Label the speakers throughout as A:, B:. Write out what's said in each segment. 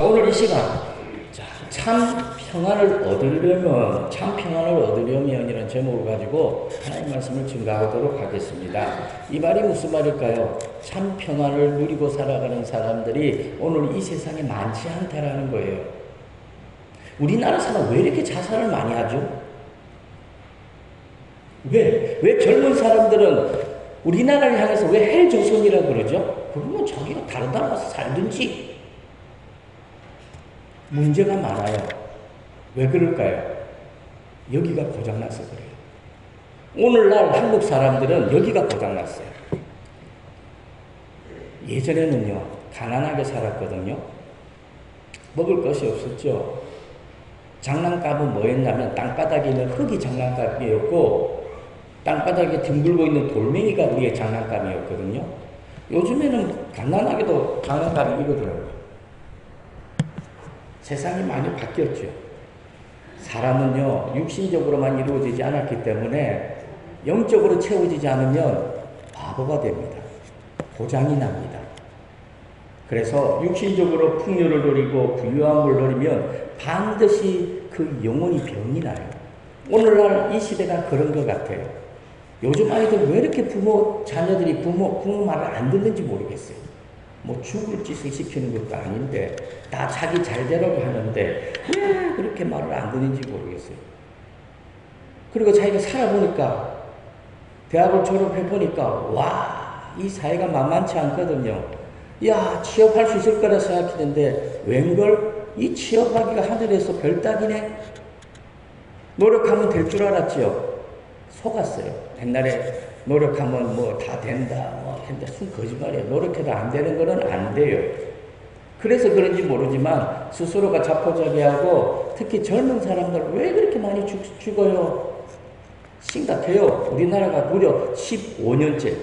A: 오늘 이 시간, 참 평안을 얻으려면 이런 제목을 가지고 하나님 말씀을 증가하도록 하겠습니다. 이 말이 무슨 말일까요? 참 평안을 누리고 살아가는 사람들이 오늘 이 세상에 많지 않다라는 거예요. 우리나라 사람 왜 이렇게 자살을 많이 하죠? 왜 젊은 사람들은 우리나라를 향해서 왜 헬조선이라고 그러죠? 그러면 저기가 다른 나라 가서 살든지. 문제가 많아요. 왜 그럴까요? 여기가 고장나서 그래요. 오늘날 한국 사람들은 여기가 고장났어요. 예전에는요, 가난하게 살았거든요. 먹을 것이 없었죠. 장난감은 뭐였냐면 땅바닥에 있는 흙이 장난감이었고 땅바닥에 뒹굴고 있는 돌멩이가 우리의 장난감이었거든요. 요즘에는 가난하게도 장난감이 이거더라고요. 세상이 많이 바뀌었죠. 사람은요, 육신적으로만 이루어지지 않았기 때문에 영적으로 채워지지 않으면 바보가 됩니다. 고장이 납니다. 그래서 육신적으로 풍요를 누리고 부유함을 누리면 반드시 그 영혼이 병이 나요. 오늘날 이 시대가 그런 것 같아요. 요즘 아이들 왜 이렇게 자녀들이 부모 말을 안 듣는지 모르겠어요. 뭐 죽을 짓을 시키는 것도 아닌데 다 자기 잘되라고 하는데 왜 그렇게 말을 안 듣는지 모르겠어요. 그리고 자기가 살아보니까 대학을 졸업해보니까 와, 이 사회가 만만치 않거든요. 야, 취업할 수 있을 거라 생각했는데 웬걸 이 취업하기가 하늘에서 별 따기네. 노력하면 될 줄 알았죠. 속았어요. 옛날에 노력하면 뭐 다 된다 근데 순 거짓말이에요. 노력해도 안 되는 거는 안 돼요. 그래서 그런지 모르지만 스스로가 자포자기하고 특히 젊은 사람들 왜 그렇게 많이 죽어요? 심각해요. 우리나라가 무려 15년째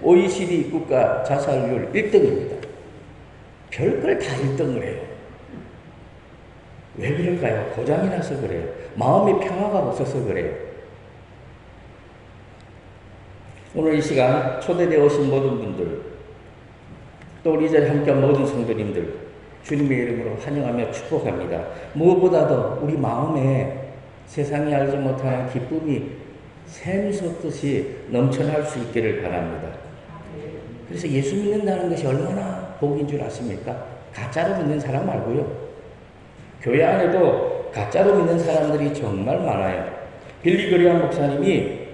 A: OECD 국가 자살률 1등입니다. 별걸 다 1등을 해요. 왜 그럴까요? 고장이 나서 그래요. 마음의 평화가 없어서 그래요. 오늘 이 시간 초대되어 오신 모든 분들, 또 우리 자리에 함께한 모든 성도님들, 주님의 이름으로 환영하며 축복합니다. 무엇보다도 우리 마음에 세상이 알지 못하는 기쁨이 샘솟듯이 넘쳐날 수 있기를 바랍니다. 그래서 예수 믿는다는 것이 얼마나 복인 줄 아십니까? 가짜로 믿는 사람 말고요. 교회 안에도 가짜로 믿는 사람들이 정말 많아요. 빌리 그레이엄 목사님이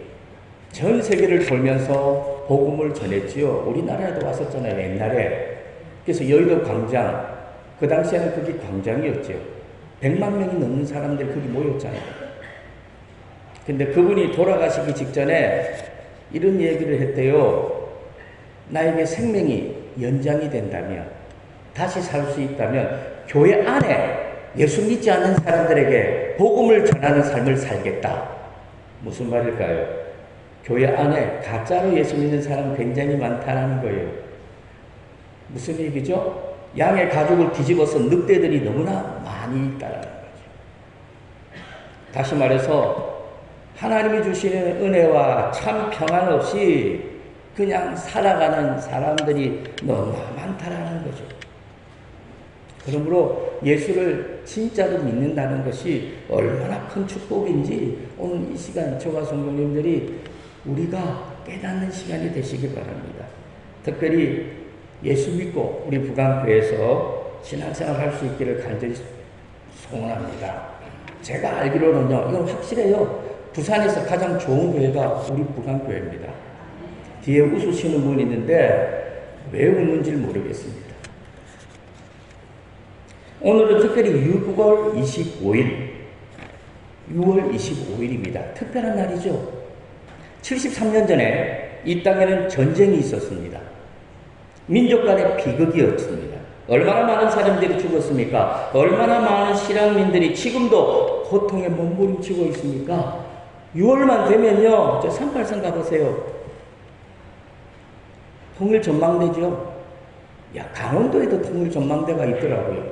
A: 전 세계를 돌면서 복음을 전했지요. 우리나라에도 왔었잖아요, 옛날에. 그래서 여의도 광장, 그 당시에는 그게 광장이었죠. 100만 명이 넘는 사람들이 거기 모였잖아요. 근데 그분이 돌아가시기 직전에 이런 얘기를 했대요. 나에게 생명이 연장이 된다면, 다시 살 수 있다면 교회 안에 예수 믿지 않는 사람들에게 복음을 전하는 삶을 살겠다. 무슨 말일까요? 교회 안에 가짜로 예수 믿는 사람 굉장히 많다는 거예요. 무슨 얘기죠? 양의 가죽을 뒤집어서 늑대들이 너무나 많이 있다는 거죠. 다시 말해서 하나님이 주시는 은혜와 참 평안 없이 그냥 살아가는 사람들이 너무 많다는 거죠. 그러므로 예수를 진짜로 믿는다는 것이 얼마나 큰 축복인지 오늘 이 시간 저와 성도님들이 우리가 깨닫는 시간이 되시기 바랍니다. 특별히 예수 믿고 우리 부강교회에서 신앙생활 할 수 있기를 간절히 소원합니다. 제가 알기로는요, 이건 확실해요. 부산에서 가장 좋은 교회가 우리 부강교회입니다. 뒤에 웃으시는 분이 있는데 왜 웃는지 모르겠습니다. 오늘은 특별히 6월 25일입니다. 특별한 날이죠. 73년 전에 이 땅에는 전쟁이 있었습니다. 민족 간의 비극이었습니다. 얼마나 많은 사람들이 죽었습니까? 얼마나 많은 실향민들이 지금도 고통에 몸부림치고 있습니까? 6월만 되면요, 저 38선 가보세요. 통일전망대죠. 강원도에도 통일전망대가 있더라고요.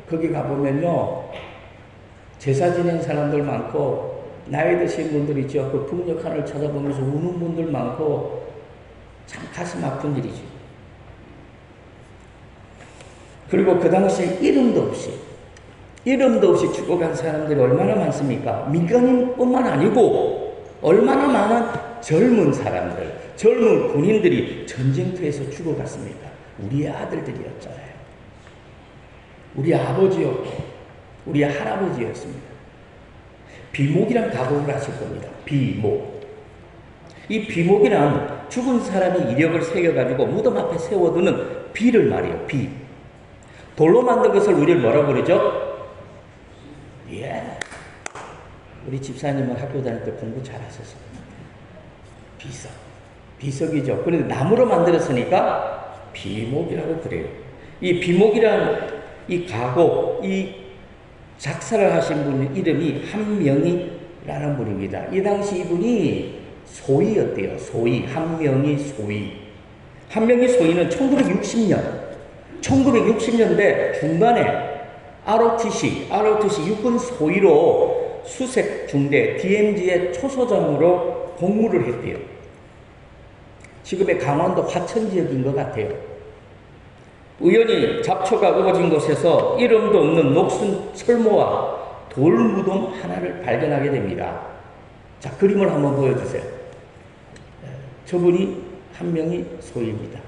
A: 거기 가보면요, 제사 지낸 사람들 많고 나이 드신 분들 있죠. 그 북녘 하늘 쳐다보면서 우는 분들 많고 참 가슴 아픈 일이죠. 그리고 그 당시에 이름도 없이 죽어간 사람들이 얼마나 많습니까? 민간인뿐만 아니고 얼마나 많은 젊은 사람들, 젊은 군인들이 전쟁터에서 죽어갔습니까? 우리의 아들들이었잖아요. 우리 아버지였고 우리 할아버지였습니다. 비목이란 각오를 하실 겁니다. 비목. 이 비목이란 죽은 사람이 이력을 새겨가지고 무덤 앞에 세워두는 비를 말해요. 비. 돌로 만든 것을 우리를 뭐라고 그러죠? 예. 우리 집사님은 학교 다닐 때 공부 잘하셨어요. 비석. 비석이죠. 그런데 나무로 만들었으니까 비목이라고 그래요. 이 비목이란 이 가곡, 이 작사를 하신 분 이름이 한명희라는 분입니다. 이 당시 이분이 소위였대요. 소위. 한명희 소위. 한명희 소위는 1960년대 중반에 ROTC 육군 소위로 수색 중대 DMZ의 초소장으로 복무를 했대요. 지금의 강원도 화천 지역인 것 같아요. 우연히 잡초가 우거진 곳에서 이름도 없는 녹슨 철모와 돌무덤 하나를 발견하게 됩니다. 자, 그림을 한번 보여주세요. 저분이 한명희 소위입니다.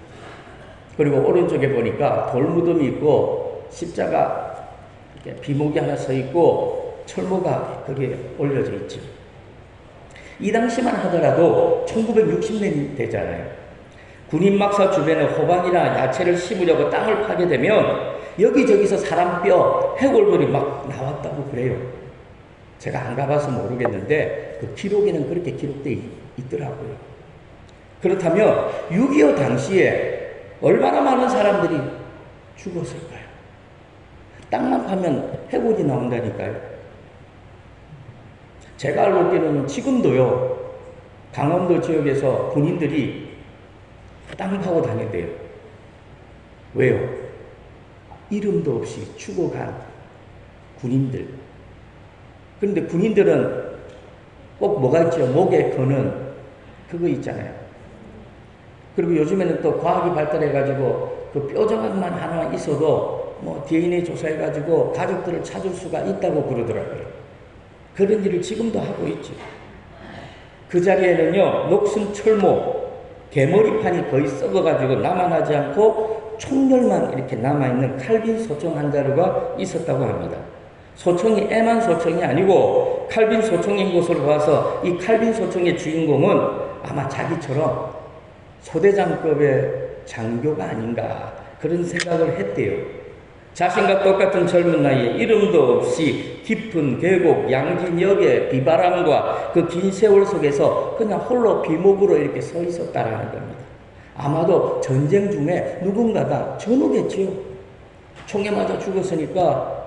A: 그리고 오른쪽에 보니까 돌무덤이 있고 십자가 비목이 하나 서 있고 철모가 거기에 올려져 있죠. 이 당시만 하더라도 1960년이 되잖아요. 군인 막사 주변에 호박이나 야채를 심으려고 땅을 파게 되면 여기저기서 사람 뼈, 해골들이 막 나왔다고 그래요. 제가 안 가봐서 모르겠는데 그 기록에는 그렇게 기록되어 있더라고요. 그렇다면 6.25 당시에 얼마나 많은 사람들이 죽었을까요? 땅만 파면 해골이 나온다니까요. 제가 알고 있기로는 지금도요, 강원도 지역에서 군인들이 땅 파고 다닌대요. 왜요? 이름도 없이 죽어간 군인들. 그런데 군인들은 꼭 뭐가 있죠? 목에 거는 그거 있잖아요. 그리고 요즘에는 또 과학이 발달해가지고 그 뼈조각만 하나 있어도 뭐 DNA 조사해가지고 가족들을 찾을 수가 있다고 그러더라고요. 그런 일을 지금도 하고 있죠. 그 자리에는요, 녹슨 철모, 개머리판이 거의 썩어가지고 남아나지 않고 총열만 이렇게 남아있는 칼빈 소총 한 자루가 있었다고 합니다. 소총이 애만 소총이 아니고 칼빈 소총인 것으로 봐서 이 칼빈 소총의 주인공은 아마 자기처럼 소대장급의 장교가 아닌가 그런 생각을 했대요. 자신과 똑같은 젊은 나이에 이름도 없이 깊은 계곡, 양진역의 비바람과 그 긴 세월 속에서 그냥 홀로 비목으로 이렇게 서 있었다라는 겁니다. 아마도 전쟁 중에 누군가가 전우겠지요. 총에 맞아 죽었으니까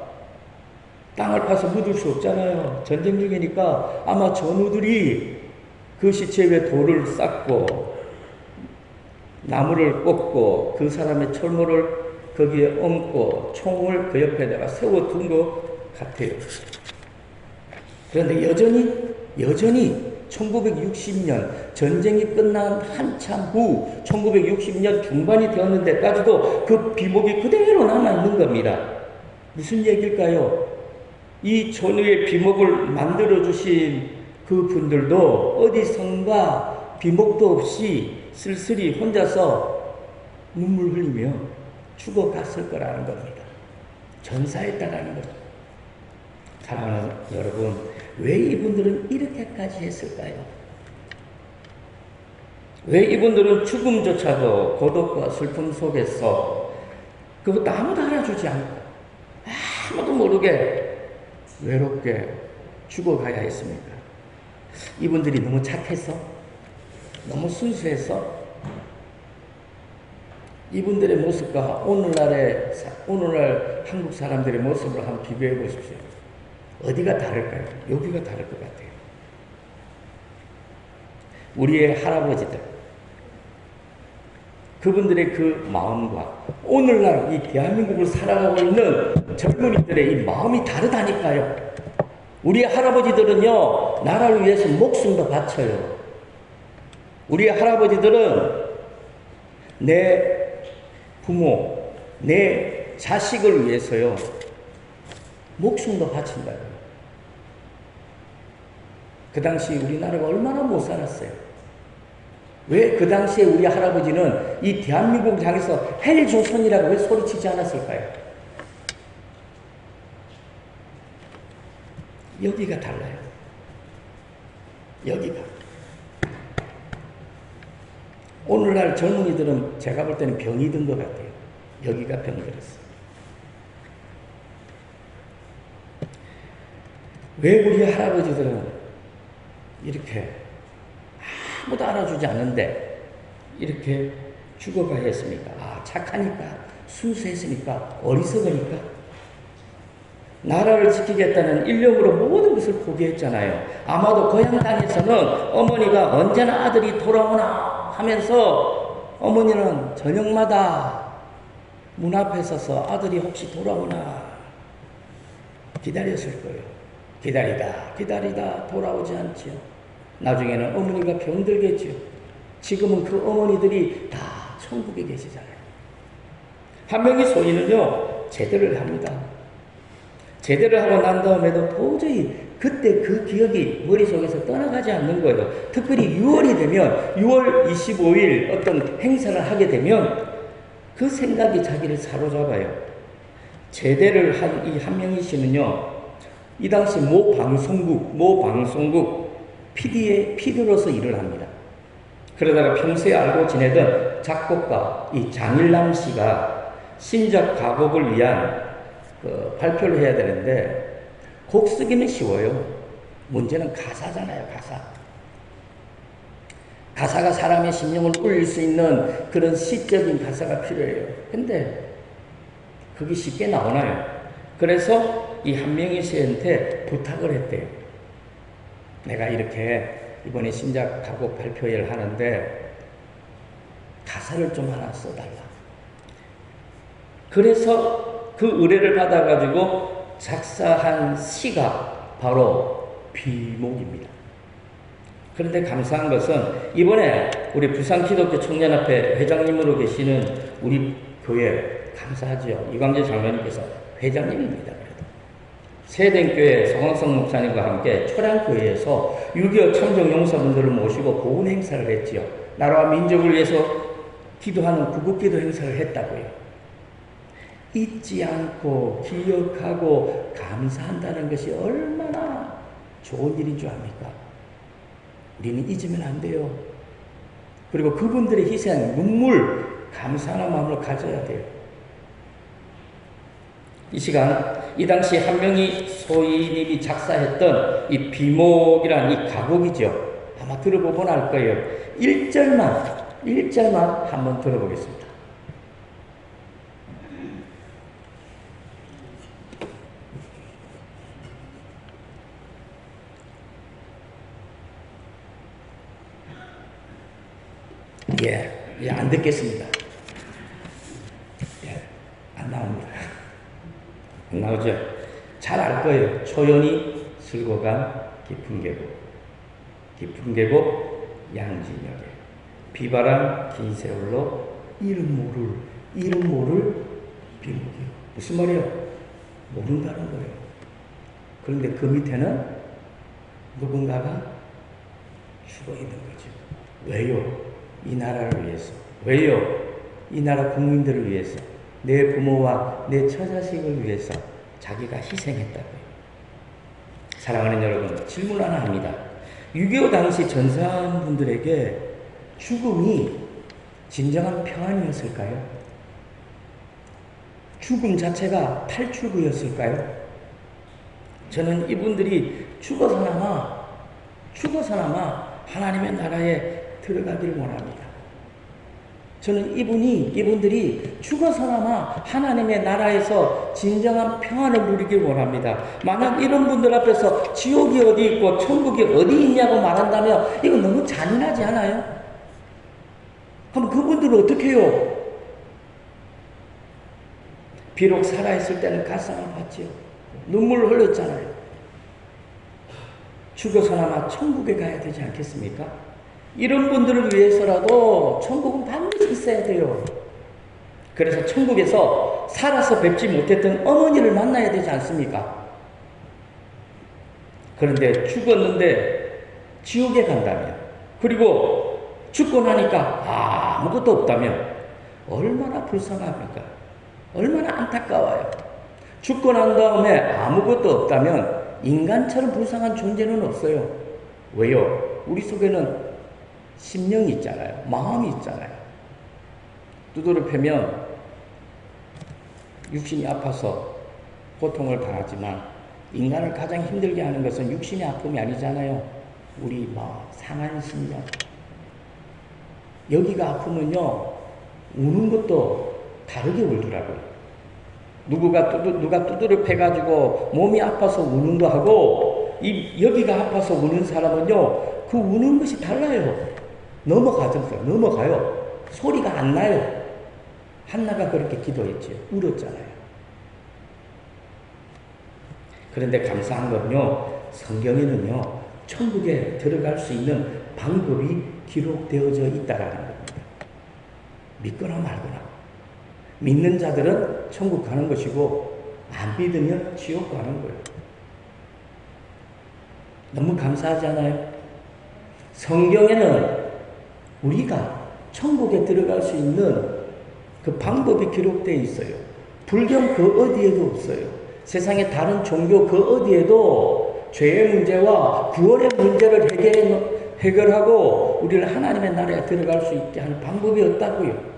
A: 땅을 파서 묻을 수 없잖아요. 전쟁 중이니까 아마 전우들이 그 시체 위에 돌을 쌓고 나무를 꽂고 그 사람의 철모를 거기에 얹고 총을 그 옆에다가 세워둔 것 같아요. 그런데 여전히 1960년 전쟁이 끝난 한참 후 1960년 중반이 되었는데까지도 그 비목이 그대로 남아있는 겁니다. 무슨 얘기일까요? 이 전우의 비목을 만들어주신 그 분들도 어디선가 비목도 없이 쓸쓸히 혼자서 눈물 흘리며 죽어갔을 거라는 겁니다. 전사했다라는 거죠. 사랑하는 여러분, 왜 이분들은 이렇게까지 했을까요? 왜 이분들은 죽음조차도 고독과 슬픔 속에서 그것도 아무도 알아주지 않고 아무도 모르게 외롭게 죽어가야 했습니까? 이분들이 너무 착해서? 너무 순수해서? 이분들의 모습과 오늘날 한국 사람들의 모습을 한번 비교해 보십시오. 어디가 다를까요? 여기가 다를 것 같아요. 우리의 할아버지들, 그분들의 그 마음과 오늘날 이 대한민국을 살아가고 있는 젊은이들의 이 마음이 다르다니까요. 우리 할아버지들은요, 나라를 위해서 목숨도 바쳐요. 우리 할아버지들은 내 부모, 내 자식을 위해서요, 목숨도 바친다고요. 그 당시 우리나라가 얼마나 못 살았어요. 왜 그 당시에 우리 할아버지는 이 대한민국 향해서 헬조선이라고 왜 소리치지 않았을까요? 여기가 달라요. 여기가. 오늘날 젊은이들은 제가 볼 때는 병이 든 것 같아요. 여기가 병들었어. 왜 우리 할아버지들은 이렇게 아무도 알아주지 않는데 이렇게 죽어가야 했습니까? 아, 착하니까, 순수했으니까, 어리석으니까. 나라를 지키겠다는 일념으로 모든 것을 포기했잖아요. 아마도 고향 땅에서는 어머니가 언제나 아들이 돌아오나 하면서 어머니는 저녁마다 문 앞에 서서 아들이 혹시 돌아오나 기다렸을 거예요. 기다리다 돌아오지 않지요. 나중에는 어머니가 병들겠지요. 지금은 그 어머니들이 다 천국에 계시잖아요. 한 명의 소인은요, 제대를 합니다. 제대를 하고 난 다음에도 도저히 그때 그 기억이 머릿속에서 떠나가지 않는 거예요. 특별히 6월이 되면 6월 25일 어떤 행사를 하게 되면 그 생각이 자기를 사로잡아요. 제대를 한 이 한명희 씨는요, 이 당시 모 방송국 PD로서 일을 합니다. 그러다가 평소에 알고 지내던 작곡가 이 장일남 씨가 신작 가곡을 위한 발표를 해야 되는데, 곡 쓰기는 쉬워요. 문제는 가사잖아요, 가사. 가사가 사람의 심령을 울릴 수 있는 그런 시적인 가사가 필요해요. 근데 그게 쉽게 나오나요? 그래서 이 한명희 씨한테 부탁을 했대요. 내가 이렇게 이번에 신작 가곡 발표회를 하는데 가사를 좀 하나 써달라. 그래서 그 의뢰를 받아가지고 작사한 시가 바로 비목입니다. 그런데 감사한 것은 이번에 우리 부산기독교 청년협회 회장님으로 계시는 우리 교회 감사하죠. 이광재 장로님께서 회장님입니다. 세den교회 성황성 목사님과 함께 초량교회에서 6.25 참정용사분들을 모시고 보훈 행사를 했지요. 나라와 민족을 위해서 기도하는 구국기도 행사를 했다고요. 잊지 않고 기억하고 감사한다는 것이 얼마나 좋은 일인 줄 압니까? 우리는 잊으면 안 돼요. 그리고 그분들의 희생, 눈물, 감사하는 마음을 가져야 돼요. 이 시간, 이 당시 한명희 소인님이 작사했던 이 비목이란 이 가곡이죠. 아마 들어보면 알 거예요. 1절만 한번 들어보겠습니다. 안 듣겠습니다. 안 나옵니다. 안 나오죠? 잘 알 거예요. 초연이 슬고 간 깊은 계곡 양진역에 비바람 긴 세월로 이름 모를 비목이요. 무슨 말이에요? 모른다는 거예요. 그런데 그 밑에는 누군가가 죽어 있는 거죠. 왜요? 이 나라를 위해서. 왜요? 이 나라 국민들을 위해서. 내 부모와 내 처자식을 위해서 자기가 희생했다고요. 사랑하는 여러분, 질문 하나 합니다. 6.25 당시 전사분들에게 죽음이 진정한 평안이었을까요? 죽음 자체가 탈출구였을까요? 저는 이분들이 죽어서나마 하나님의 나라에 들어가기를 원합니다. 저는 이분들이 죽어서나마 하나님의 나라에서 진정한 평안을 누리길 원합니다. 만약 이런 분들 앞에서 지옥이 어디 있고 천국이 어디 있냐고 말한다면 이거 너무 잔인하지 않아요? 그럼 그분들은 어떻게 해요? 비록 살아있을 때는 가상을 받지요. 눈물을 흘렸잖아요. 죽어서나마 천국에 가야 되지 않겠습니까? 이런 분들을 위해서라도 천국은 반드시 있어야 돼요. 그래서 천국에서 살아서 뵙지 못했던 어머니를 만나야 되지 않습니까? 그런데 죽었는데 지옥에 간다면, 그리고 죽고 나니까 아무것도 없다면 얼마나 불쌍합니까? 얼마나 안타까워요. 죽고 난 다음에 아무것도 없다면 인간처럼 불쌍한 존재는 없어요. 왜요? 우리 속에는 심령이 있잖아요. 마음이 있잖아요. 두드려 패면 육신이 아파서 고통을 당하지만 인간을 가장 힘들게 하는 것은 육신의 아픔이 아니잖아요. 우리 마음, 상한 심령. 여기가 아프면요, 우는 것도 다르게 울더라고요. 누가 두드려 패가지고 몸이 아파서 우는 거 하고, 여기가 아파서 우는 사람은요, 그 우는 것이 달라요. 넘어가요. 소리가 안 나요. 한나가 그렇게 기도했죠. 울었잖아요. 그런데 감사한 건요, 성경에는요, 천국에 들어갈 수 있는 방법이 기록되어져 있다라는 겁니다. 믿거나 말거나. 믿는 자들은 천국 가는 것이고, 안 믿으면 지옥 가는 거예요. 너무 감사하지 않아요? 성경에는 우리가 천국에 들어갈 수 있는 그 방법이 기록되어 있어요. 불경 그 어디에도 없어요. 세상의 다른 종교 그 어디에도 죄의 문제와 구원의 문제를 해결하고 우리를 하나님의 나라에 들어갈 수 있게 하는 방법이 없다고요.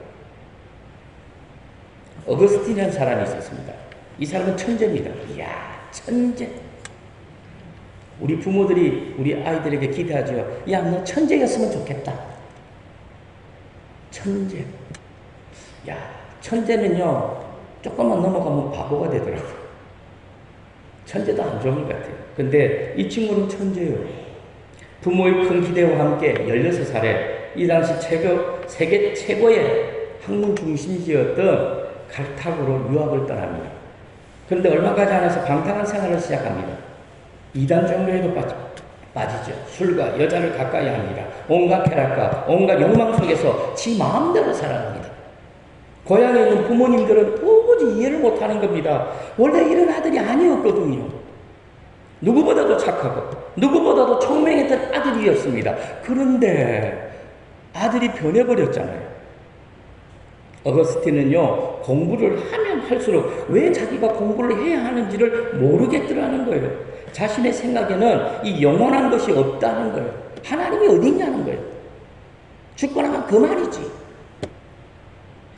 A: 어거스틴이라는 사람이 있었습니다. 이 사람은 천재입니다. 이야, 천재. 우리 부모들이 우리 아이들에게 기대하죠. 야, 너 천재였으면 좋겠다. 천재. 야, 천재는요, 조금만 넘어가면 바보가 되더라고요. 천재도 안 좋은 것 같아요. 근데 이 친구는 천재예요. 부모의 큰 기대와 함께 16살에 이 당시 세계 최고의 학문 중심지였던 갈타고로 유학을 떠납니다. 그런데 얼마 가지 않아서 방탕한 생활을 시작합니다. 이단 종교에도 빠지죠. 술과 여자를 가까이 합니다. 온갖 쾌락과 온갖 욕망 속에서 지 마음대로 살아갑니다. 고향에 있는 부모님들은 도무지 이해를 못하는 겁니다. 원래 이런 아들이 아니었거든요. 누구보다도 착하고 누구보다도 총명했던 아들이었습니다. 그런데 아들이 변해버렸잖아요. 어거스틴은요, 공부를 하면 할수록 왜 자기가 공부를 해야 하는지를 모르겠더라는 거예요. 자신의 생각에는 이 영원한 것이 없다는 거예요. 하나님이 어디 있냐는 거예요. 죽고 나면 그만이지.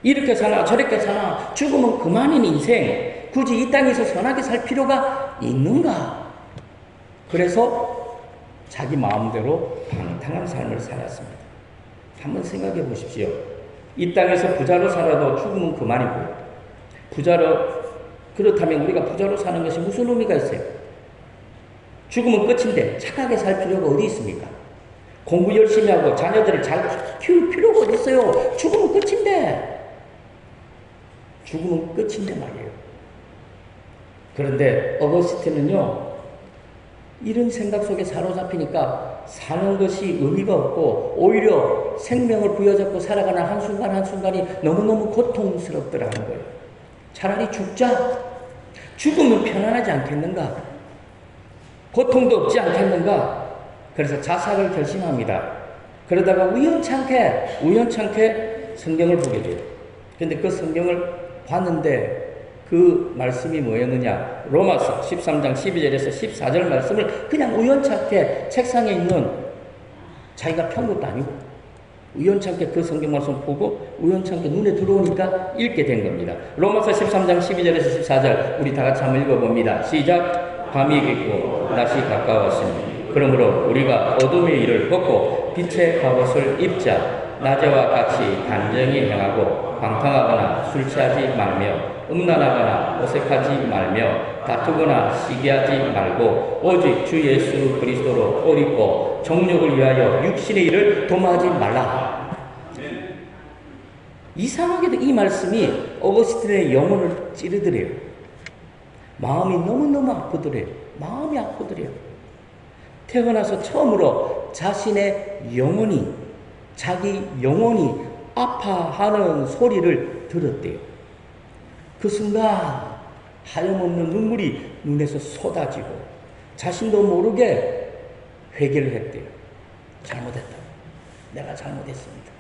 A: 이렇게 사나 저렇게 사나 죽으면 그만인 인생, 굳이 이 땅에서 선하게 살 필요가 있는가? 그래서 자기 마음대로 방탕한 삶을 살았습니다. 한번 생각해 보십시오. 이 땅에서 부자로 살아도 죽으면 그만이고요. 그렇다면 우리가 부자로 사는 것이 무슨 의미가 있어요? 죽으면 끝인데 착하게 살 필요가 어디 있습니까? 공부 열심히 하고 자녀들을 잘 키울 필요가 어디 있어요? 죽으면 끝인데 말이에요. 그런데 어거스틴은요, 이런 생각 속에 사로잡히니까 사는 것이 의미가 없고 오히려 생명을 부여잡고 살아가는 한순간 한순간이 너무너무 고통스럽더라는 거예요. 차라리 죽자. 죽으면 편안하지 않겠는가? 고통도 없지 않겠는가? 그래서 자살을 결심합니다. 그러다가 우연찮게 성경을 보게 돼요. 근데 그 성경을 봤는데 그 말씀이 뭐였느냐? 로마서 13장 12절에서 14절 말씀을 그냥 우연찮게 책상에 있는, 자기가 편 것도 아니고 우연찮게 그 성경 말씀 보고 우연찮게 눈에 들어오니까 읽게 된 겁니다. 로마서 13장 12절에서 14절 우리 다 같이 한번 읽어봅니다. 시작. 밤이 깊고 낮이 가까웠으니 그러므로 우리가 어둠의 일을 벗고 빛의 갑옷을 입자. 낮에와 같이 단정히 행하고 방탕하거나 술 취하지 말며 음란하거나 어색하지 말며 다투거나 시기하지 말고 오직 주 예수 그리스도로 옷 입고 정욕을 위하여 육신의 일을 도모하지 말라. 이상하게도 이 말씀이 어거스틴의 영혼을 찌르더래요. 마음이 너무너무 아프더래요. 마음이 아프더래요. 태어나서 처음으로 자기 영혼이 아파하는 소리를 들었대요. 그 순간 하염없는 눈물이 눈에서 쏟아지고 자신도 모르게 회개를 했대요. 잘못했다. 내가 잘못했습니다.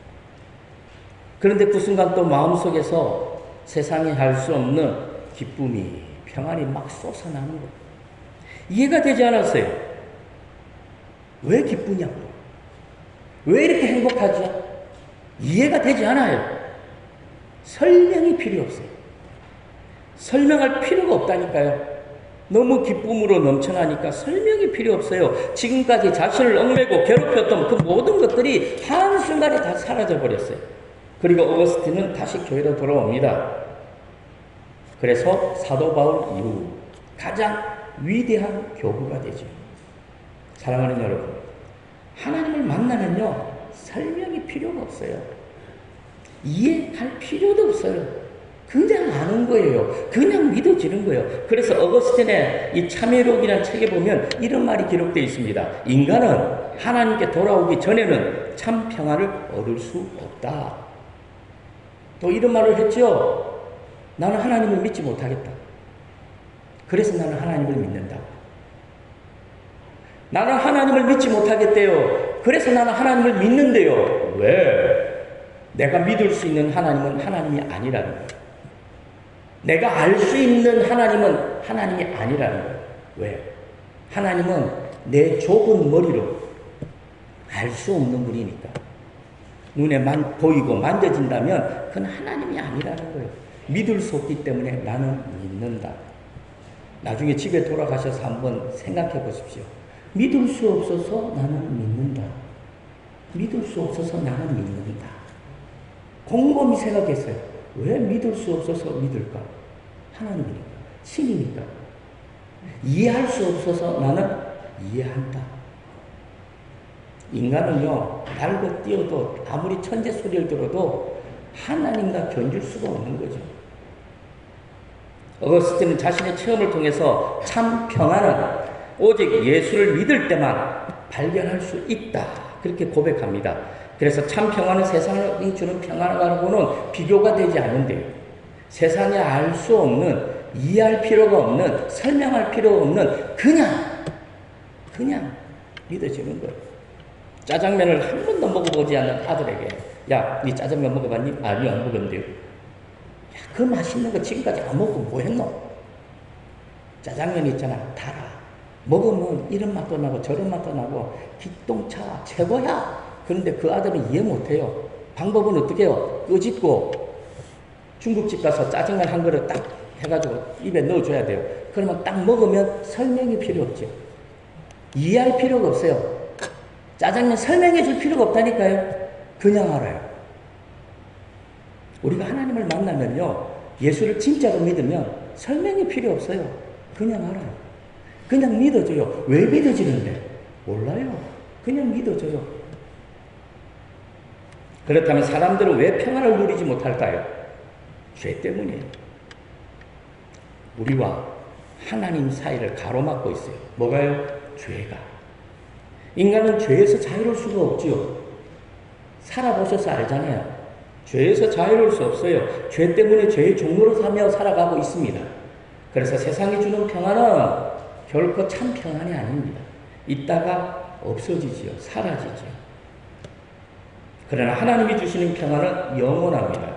A: 그런데 그 순간 또 마음속에서 세상이 할 수 없는 기쁨이, 평안이 막 솟아나는 거예요. 이해가 되지 않았어요. 왜 기쁘냐고. 왜 이렇게 행복하죠? 이해가 되지 않아요. 설명이 필요 없어요. 설명할 필요가 없다니까요. 너무 기쁨으로 넘쳐나니까 설명이 필요 없어요. 지금까지 자신을 얽매고 괴롭혔던 그 모든 것들이 한순간에 다 사라져 버렸어요. 그리고 어거스틴은 다시 교회로 돌아옵니다. 그래서 사도 바울 이후 가장 위대한 교부가 되죠. 사랑하는 여러분, 하나님을 만나면요 설명이 필요가 없어요. 이해할 필요도 없어요. 그냥 아는 거예요. 그냥 믿어지는 거예요. 그래서 어거스틴의 이 참회록이라는 책에 보면 이런 말이 기록되어 있습니다. 인간은 하나님께 돌아오기 전에는 참 평안을 얻을 수 없다. 또 이런 말을 했죠. 나는 하나님을 믿지 못하겠다. 그래서 나는 하나님을 믿는다. 나는 하나님을 믿지 못하겠대요. 그래서 나는 하나님을 믿는데요. 왜? 내가 믿을 수 있는 하나님은 하나님이 아니라는 거예요. 내가 알 수 있는 하나님은 하나님이 아니라는 거예요. 왜? 하나님은 내 좁은 머리로 알 수 없는 분이니까. 눈에 보이고 만져진다면 그건 하나님이 아니라는 거예요. 믿을 수 없기 때문에 나는 믿는다. 나중에 집에 돌아가셔서 한번 생각해 보십시오. 믿을 수 없어서 나는 믿는다. 믿을 수 없어서 나는 믿는다. 곰곰이 생각했어요. 왜 믿을 수 없어서 믿을까? 하나님이니까. 신이니까. 이해할 수 없어서 나는 이해한다. 인간은요, 날고 뛰어도 아무리 천재 소리를 들어도 하나님과 견줄 수가 없는 거죠. 어거스틴은 자신의 체험을 통해서 참 평안은 오직 예수를 믿을 때만 발견할 수 있다. 그렇게 고백합니다. 그래서 참 평안은 세상이 주는 평안하고는 비교가 되지 않는데요. 세상에 알 수 없는, 이해할 필요가 없는, 설명할 필요가 없는 그냥 믿어지는 거예요. 짜장면을 한 번도 먹어보지 않는 아들에게 야, 니 짜장면 먹어봤니? 아니, 안 먹었는데요. 야, 그 맛있는 거 지금까지 안 먹고 뭐 했노? 짜장면 있잖아, 달아. 먹으면 이런 맛도 나고 저런 맛도 나고 기똥차 최고야. 그런데 그 아들은 이해 못해요. 방법은 어떻게 해요? 끄집고 중국집 가서 짜장면 한 그릇 딱 해가지고 입에 넣어줘야 돼요. 그러면 딱 먹으면 설명이 필요 없죠. 이해할 필요가 없어요. 짜장면 설명해 줄 필요가 없다니까요. 그냥 알아요. 우리가 하나님을 만나면요, 예수를 진짜로 믿으면 설명이 필요 없어요. 그냥 알아요. 그냥 믿어줘요. 왜 믿어지는데? 몰라요. 그냥 믿어줘요. 그렇다면 사람들은 왜 평안을 누리지 못할까요? 죄 때문이에요. 우리와 하나님 사이를 가로막고 있어요. 뭐가요? 죄가. 인간은 죄에서 자유로울 수가 없지요. 살아보셔서 알잖아요. 죄에서 자유로울 수 없어요. 죄 때문에 죄의 종로로 사며 살아가고 있습니다. 그래서 세상이 주는 평안은 결코 참 평안이 아닙니다. 있다가 없어지지요. 사라지지요. 그러나 하나님이 주시는 평안은 영원합니다.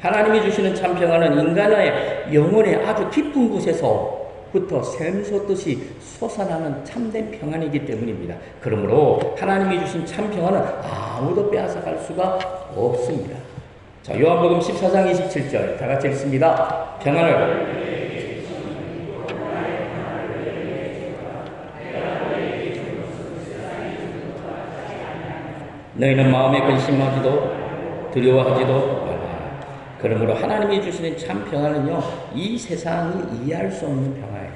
A: 하나님이 주시는 참 평안은 인간의 영혼의 아주 깊은 곳에서부터 샘솟듯이 솟아나는 참된 평안이기 때문입니다. 그러므로 하나님이 주신 참 평안은 아무도 빼앗아갈 수가 없습니다. 자, 요한복음 14장 27절 다 같이 읽습니다. 평안을 너희는 마음에 근심하지도 두려워하지도 말라. 그러므로 하나님이 주시는 참 평안은요, 이 세상이 이해할 수 없는 평화예요.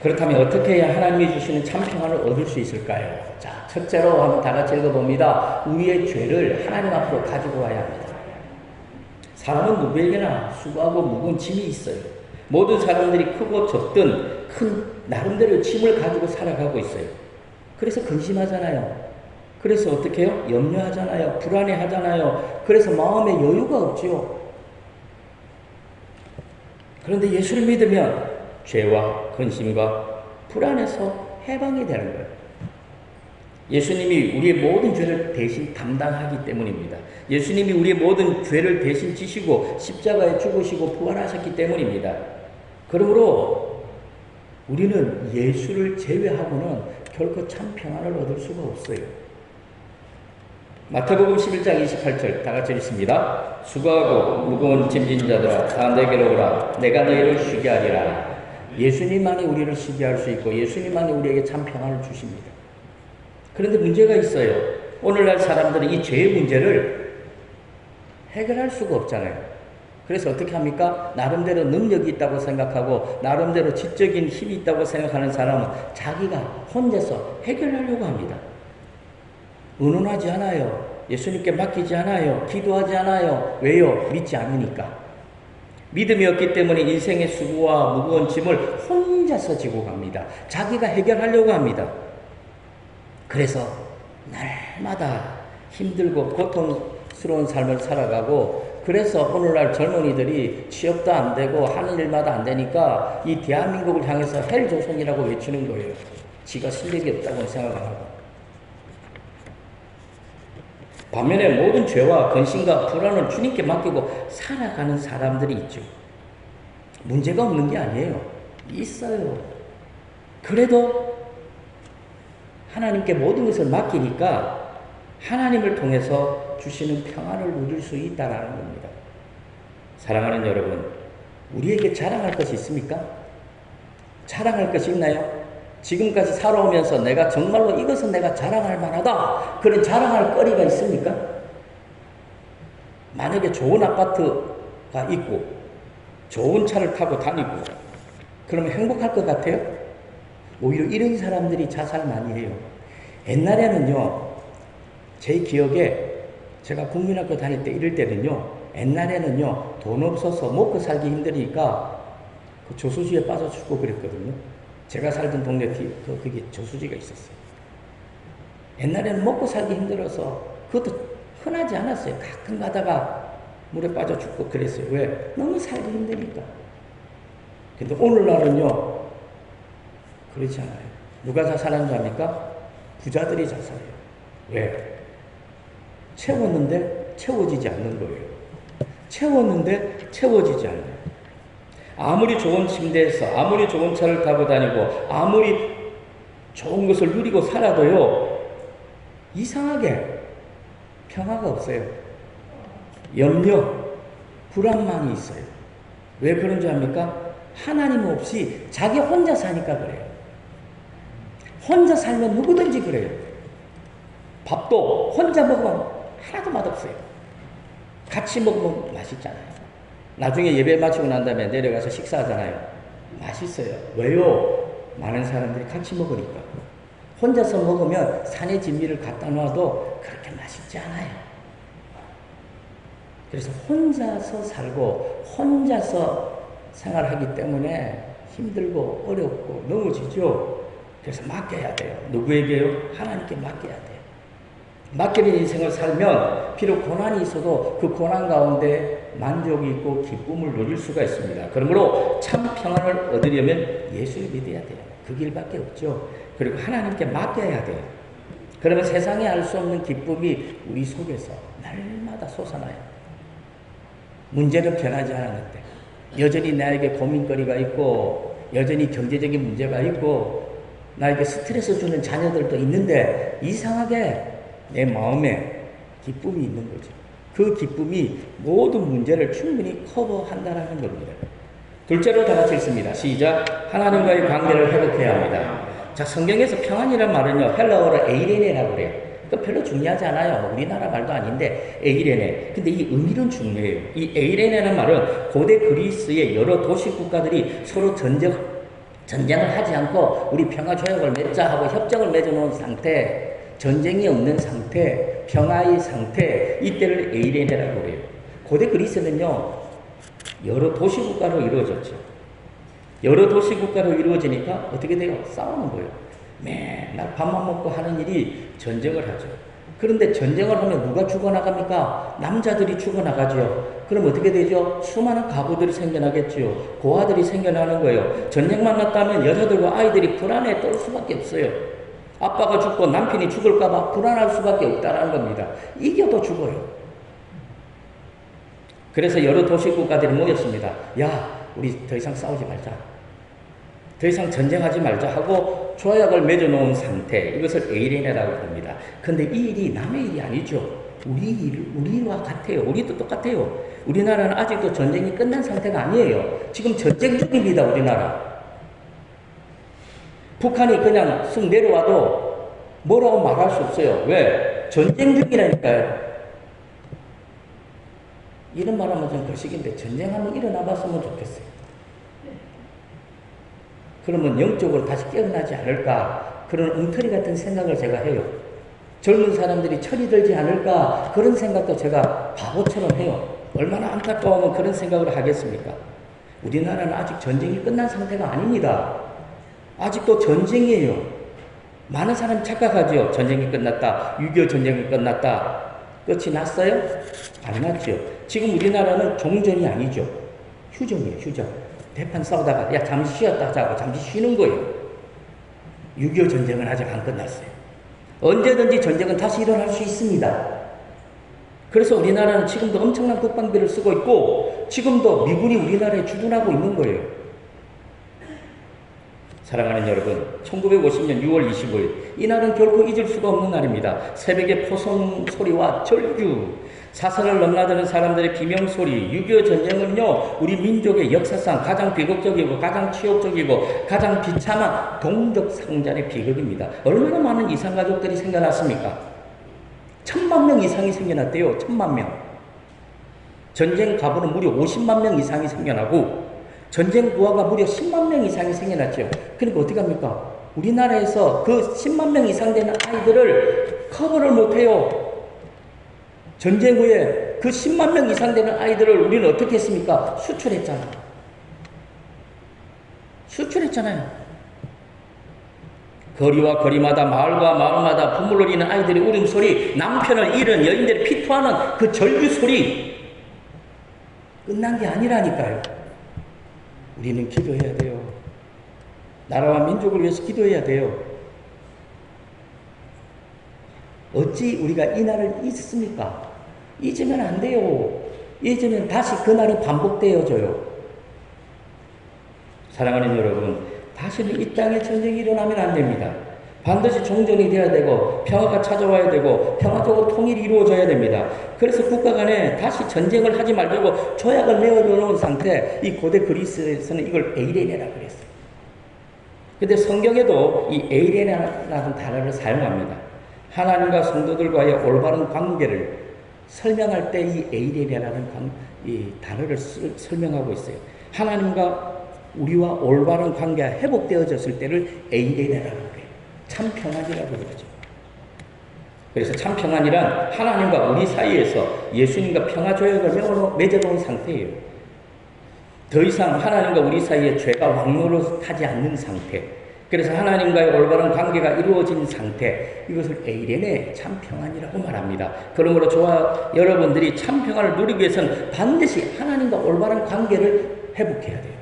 A: 그렇다면 어떻게 해야 하나님이 주시는 참 평안을 얻을 수 있을까요? 자, 첫째로 한번 다 같이 읽어봅니다. 우리의 죄를 하나님 앞으로 가지고 와야 합니다. 사람은 누구에게나 수고하고 무거운 짐이 있어요. 모든 사람들이 크고 적든 큰 나름대로 짐을 가지고 살아가고 있어요. 그래서 근심하잖아요. 그래서 어떻게 해요? 염려하잖아요. 불안해하잖아요. 그래서 마음에 여유가 없지요. 그런데 예수를 믿으면 죄와 근심과 불안에서 해방이 되는 거예요. 예수님이 우리의 모든 죄를 대신 담당하기 때문입니다. 예수님이 우리의 모든 죄를 대신 지시고 십자가에 죽으시고 부활하셨기 때문입니다. 그러므로 우리는 예수를 제외하고는 결코 참 평안을 얻을 수가 없어요. 마태복음 11장 28절 다 같이 읽습니다. 수고하고 무거운 짐진 자들아 다 내게로 오라. 내가 너희를 쉬게 하리라. 예수님만이 우리를 쉬게 할 수 있고 예수님만이 우리에게 참 평안을 주십니다. 그런데 문제가 있어요. 오늘날 사람들은 이 죄의 문제를 해결할 수가 없잖아요. 그래서 어떻게 합니까? 나름대로 능력이 있다고 생각하고 나름대로 지적인 힘이 있다고 생각하는 사람은 자기가 혼자서 해결하려고 합니다. 의논하지 않아요. 예수님께 맡기지 않아요. 기도하지 않아요. 왜요? 믿지 않으니까. 믿음이 없기 때문에 인생의 수고와 무거운 짐을 혼자서 지고 갑니다. 자기가 해결하려고 합니다. 그래서 날마다 힘들고 고통스러운 삶을 살아가고 그래서 오늘날 젊은이들이 취업도 안 되고 하는 일마다 안 되니까 이 대한민국을 향해서 헬조선이라고 외치는 거예요. 지가 실력이 없다고 생각하고. 반면에 모든 죄와 근심과 불안을 주님께 맡기고 살아가는 사람들이 있죠. 문제가 없는 게 아니에요. 있어요. 그래도 하나님께 모든 것을 맡기니까 하나님을 통해서 주시는 평안을 누릴 수 있다는 겁니다. 사랑하는 여러분, 우리에게 자랑할 것이 있습니까? 자랑할 것이 있나요? 지금까지 살아오면서 내가 정말로 이것은 내가 자랑할 만하다. 그런 자랑할 거리가 있습니까? 만약에 좋은 아파트가 있고 좋은 차를 타고 다니고 그러면 행복할 것 같아요? 오히려 이런 사람들이 자살 많이 해요. 옛날에는요, 제 기억에 제가 국민학교 다닐 때 이럴 때는요, 옛날에는요, 돈 없어서 먹고 살기 힘드니까 그 저수지에 빠져 죽고 그랬거든요. 제가 살던 동네 그게 저수지가 있었어요. 옛날에는 먹고 살기 힘들어서 그것도 흔하지 않았어요. 가끔 가다가 물에 빠져 죽고 그랬어요. 왜? 너무 살기 힘드니까. 근데 오늘날은요, 그렇지 않아요. 누가 자살한 줄 압니까? 부자들이 자살해요. 왜? 채웠는데 채워지지 않는 거예요. 채웠는데 채워지지 않아요. 아무리 좋은 침대에서 아무리 좋은 차를 타고 다니고 아무리 좋은 것을 누리고 살아도요, 이상하게 평화가 없어요. 염려, 불안만이 있어요. 왜 그런 줄 압니까? 하나님 없이 자기 혼자 사니까 그래요. 혼자 살면 누구든지 그래요. 밥도 혼자 먹으면 하나도 맛없어요. 같이 먹으면 맛있잖아요. 나중에 예배 마치고 난 다음에 내려가서 식사하잖아요. 맛있어요. 왜요? 많은 사람들이 같이 먹으니까. 혼자서 먹으면 산의 진미를 갖다 놔도 그렇게 맛있지 않아요. 그래서 혼자서 살고 혼자서 생활하기 때문에 힘들고 어렵고 넘어지죠. 그래서 맡겨야 돼요. 누구에게요? 하나님께 맡겨야 돼요. 맡기는 인생을 살면 비록 고난이 있어도 그 고난 가운데 만족이 있고 기쁨을 누릴 수가 있습니다. 그러므로 참 평안을 얻으려면 예수를 믿어야 돼요. 그 길밖에 없죠. 그리고 하나님께 맡겨야 돼요. 그러면 세상에 알 수 없는 기쁨이 우리 속에서 날마다 솟아나요. 문제는 변하지 않았는데 여전히 나에게 고민거리가 있고 여전히 경제적인 문제가 있고 나에게 스트레스 주는 자녀들도 있는데 이상하게 내 마음에 기쁨이 있는 거죠. 그 기쁨이 모든 문제를 충분히 커버한다는 겁니다. 둘째로 다 같이 읽습니다. 시작. 하나님과의 관계를 회복해야 합니다. 자, 성경에서 평안이란 말은요, 헬라어로 에이레네라고 그래요. 그 별로 중요하지 않아요. 우리나라 말도 아닌데 에이레네. 근데 이 의미는 중요해요. 이 에이레네라는 말은 고대 그리스의 여러 도시 국가들이 서로 전쟁을 하지 않고 우리 평화조약을 맺자 하고 협정을 맺어놓은 상태, 전쟁이 없는 상태, 평화의 상태, 이때를 에이레네라고 그래요. 고대 그리스는요, 여러 도시국가로 이루어졌죠. 여러 도시국가로 이루어지니까 어떻게 돼요? 싸우는 거예요. 맨날 밥만 먹고 하는 일이 전쟁을 하죠. 그런데 전쟁을 하면 누가 죽어나갑니까? 남자들이 죽어나가죠. 그럼 어떻게 되죠? 수많은 가부들이 생겨나겠죠. 고아들이 생겨나는 거예요. 전쟁만 났다면 여자들과 아이들이 불안에 떨 수밖에 없어요. 아빠가 죽고 남편이 죽을까봐 불안할 수밖에 없다는 겁니다. 이겨도 죽어요. 그래서 여러 도시 국가들이 모였습니다. 야, 우리 더 이상 싸우지 말자. 더 이상 전쟁하지 말자 하고 조약을 맺어놓은 상태, 이것을 에이레네라고 합니다. 근데 이 일이 남의 일이 아니죠. 우리와 같아요. 우리도 똑같아요. 우리나라는 아직도 전쟁이 끝난 상태가 아니에요. 지금 전쟁 중입니다, 우리나라. 북한이 그냥 쑥 내려와도 뭐라고 말할 수 없어요. 왜? 전쟁 중이라니까요. 이런 말하면 좀 거시기인데 전쟁 한번 일어나 봤으면 좋겠어요. 그러면 영적으로 다시 깨어나지 않을까, 그런 엉터리 같은 생각을 제가 해요. 젊은 사람들이 철이 들지 않을까, 그런 생각도 제가 바보처럼 해요. 얼마나 안타까우면 그런 생각을 하겠습니까? 우리나라는 아직 전쟁이 끝난 상태가 아닙니다. 아직도 전쟁이에요. 많은 사람이 착각하죠. 전쟁이 끝났다. 6.25 전쟁이 끝났다. 끝이 났어요? 안 났죠. 지금 우리나라는 종전이 아니죠. 휴전이에요, 휴전. 대판 싸우다가 야 잠시 쉬었다 하자고 잠시 쉬는 거예요. 6.25 전쟁은 아직 안 끝났어요. 언제든지 전쟁은 다시 일어날 수 있습니다. 그래서 우리나라는 지금도 엄청난 국방비를 쓰고 있고 지금도 미군이 우리나라에 주둔하고 있는 거예요. 사랑하는 여러분, 1950년 6월 25일 이날은 결코 잊을 수가 없는 날입니다. 새벽의 포성 소리와 절규, 사선을 넘나드는 사람들의 비명소리. 6.25 전쟁은요, 우리 민족의 역사상 가장 비극적이고 가장 치욕적이고 가장 비참한 동족상잔의 비극입니다. 얼마나 많은 이산가족들이 생겨났습니까? 1000만 명 이상이 생겨났대요. 1000만 명. 전쟁 가부는 무려 50만 명 이상이 생겨나고 전쟁 부하가 무려 10만 명 이상이 생겨났죠. 그러니까 어떻게 합니까? 우리나라에서 그 10만 명 이상 되는 아이들을 커버를 못해요. 전쟁 후에 그 10만 명 이상 되는 아이들을 우리는 어떻게 했습니까? 수출했잖아요. 거리와 거리마다 마을과 마을마다 부모를 잃은 아이들의 울음소리, 남편을 잃은 여인들의 피토하는 그 절규소리. 끝난 게 아니라니까요. 우리는 기도해야 돼요. 나라와 민족을 위해서 기도해야 돼요. 어찌 우리가 이 날을 잊습니까? 잊으면 안 돼요. 잊으면 다시 그 날이 반복되어져요. 사랑하는 여러분, 다시는 이 땅에 전쟁이 일어나면 안 됩니다. 반드시 종전이 되어야 되고 평화가 찾아와야 되고 평화적으로 통일이 이루어져야 됩니다. 그래서 국가 간에 다시 전쟁을 하지 말고 조약을 메어놓은 상태, 이 고대 그리스에서는 이걸 에이레네라고 그랬어요. 근데 성경에도 이 에이레네라는 단어를 사용합니다. 하나님과 성도들과의 올바른 관계를 설명할 때 이 에이레네라는 이 단어를 설명하고 있어요. 하나님과 우리와 올바른 관계가 회복되어졌을 때를 에이레네라고 그래요. 참 평안이라고 그러죠. 그래서 참 평안이란 하나님과 우리 사이에서 예수님과 평화 조약을 맺어놓은 상태예요. 더 이상 하나님과 우리 사이에 죄가 왕노릇하지 않는 상태. 그래서 하나님과의 올바른 관계가 이루어진 상태, 이것을 에이레네 참 평안이라고 말합니다. 그러므로 저와 여러분들이 참 평안을 누리기 위해서는 반드시 하나님과 올바른 관계를 회복해야 돼요.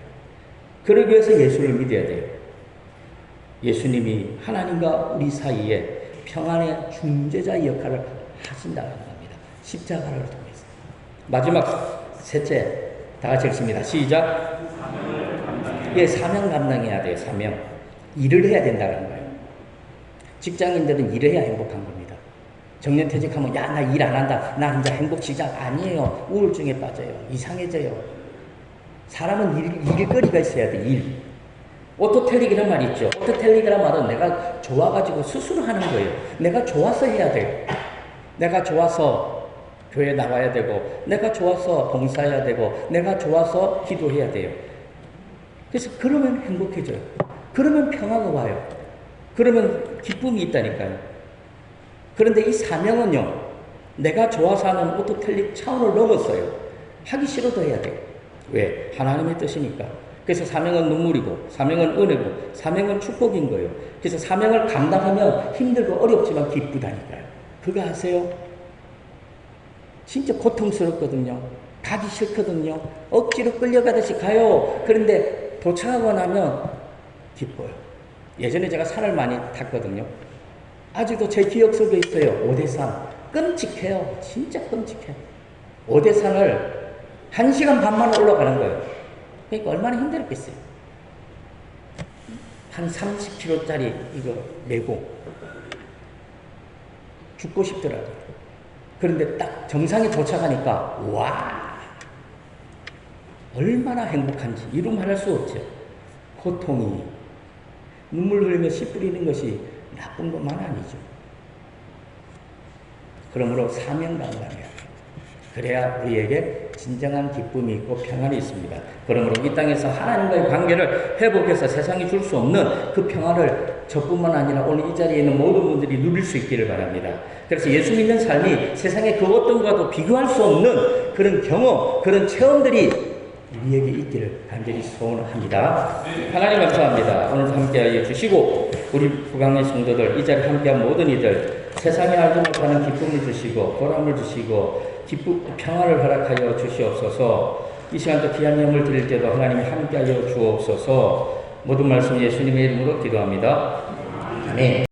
A: 그러기 위해서 예수를 믿어야 돼요. 예수님이 하나님과 우리 사이에 평안의 중재자 역할을 하신다는 겁니다. 십자가를 통해서. 마지막 셋째, 다 같이 읽습니다. 시작. 예, 사명 감당해야 돼요. 사명. 일을 해야 된다는 거예요. 직장인들은 일을 해야 행복한 겁니다. 정년퇴직하면 야, 나 일 안 한다. 나 이제 행복 시작. 아니에요. 우울증에 빠져요. 이상해져요. 사람은 일거리가 있어야 돼. 일. 오토텔릭이란 말 있죠. 오토텔릭이란 말은 내가 좋아가지고 스스로 하는 거예요. 내가 좋아서 해야 돼요. 내가 좋아서 교회 나가야 되고, 내가 좋아서 봉사해야 되고, 내가 좋아서 기도해야 돼요. 그래서 그러면 행복해져요. 그러면 평화가 와요. 그러면 기쁨이 있다니까요. 그런데 이 사명은요, 내가 좋아서 하는 오토텔릭 차원을 넘었어요. 하기 싫어도 해야 돼요. 왜? 하나님의 뜻이니까. 그래서 사명은 눈물이고, 사명은 은혜고, 사명은 축복인 거예요. 그래서 사명을 감당하면 힘들고 어렵지만 기쁘다니까요. 그거 아세요? 진짜 고통스럽거든요. 가기 싫거든요. 억지로 끌려가듯이 가요. 그런데 도착하고 나면 기뻐요. 예전에 제가 산을 많이 탔거든요. 아직도 제 기억 속에 있어요. 오대산. 끔찍해요. 진짜 끔찍해요. 오대산을 1시간 반 만에 올라가는 거예요. 그러니까 얼마나 힘들었겠어요. 한 30kg짜리 이거 메고 죽고 싶더라고요. 그런데 딱 정상에 도착하니까 와, 얼마나 행복한지 이루 말할 수 없죠. 고통이 눈물 흘리며 씨 뿌리는 것이 나쁜 것만 아니죠. 그러므로 사명감을 그래야 우리에게 진정한 기쁨이 있고 평안이 있습니다. 그러므로 이 땅에서 하나님과의 관계를 회복해서 세상이 줄 수 없는 그 평안을 저뿐만 아니라 오늘 이 자리에 있는 모든 분들이 누릴 수 있기를 바랍니다. 그래서 예수 믿는 삶이 세상의 그 어떤 것과도 비교할 수 없는 그런 경험, 그런 체험들이 우리에게 있기를 간절히 소원합니다. 하나님 감사합니다. 오늘도 함께하여 주시고 우리 북강의 성도들, 이 자리에 함께한 모든 이들 세상에 알지 못하는 기쁨을 주시고 보람을 주시고 평안을 허락하여 주시옵소서. 이 시간도 귀한 예물 드릴 때도 하나님이 함께하여 주옵소서. 모든 말씀 예수님의 이름으로 기도합니다. 아멘.